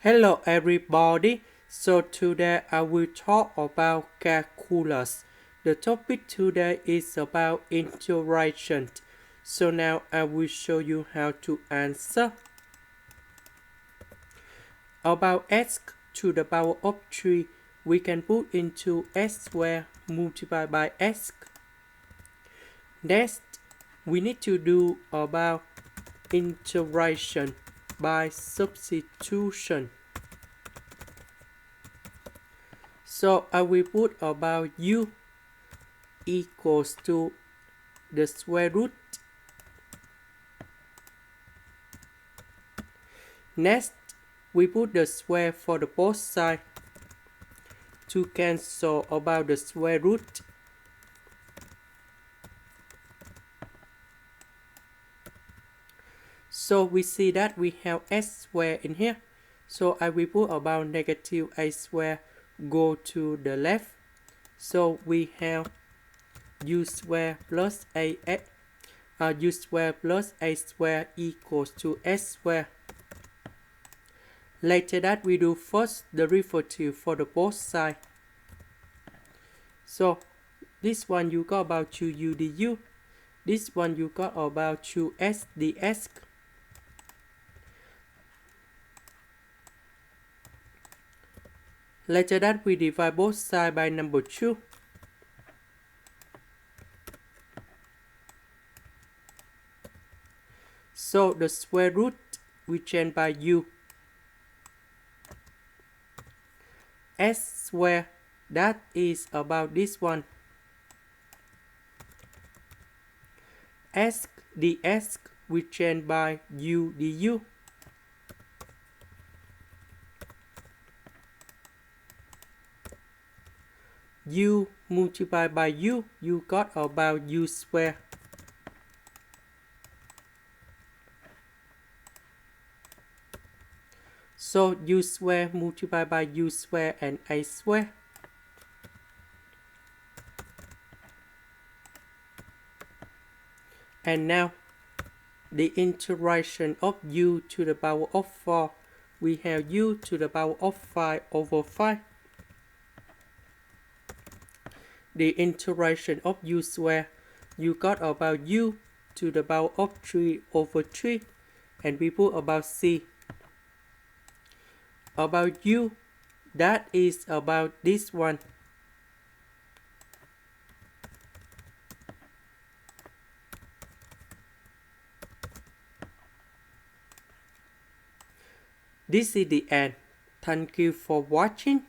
Hello everybody, so today I will talk about calculus. The topic today is about integration. So now I will show you how to answer. About x to the power of 3, we can put into x squared multiplied by x. Next, we need to do about integration by substitution. So I will put about u equals to the square root. Next, we put the square for the both sides to cancel about the square root. So we see that we have s squared in here. So I will put about negative a squared go to the left. So we have u squared plus u squared plus a squared equals to s squared. Later that we do first the derivative for the both sides. So this one you got about 2u du. This one you got about 2s dx. Later that we divide both sides by number 2. So the square root we change by u. S squared, that is about this one. S dx we change by u du. U multiplied by u, you got about u squared. So u squared multiplied by u squared and a squared. And now the integration of u to the power of 4, we have u to the power of 5 over 5. The integration of u squared, you got about u to the power of 3 over 3, and we put about c. About u, that is about this one. This is the end. Thank you for watching.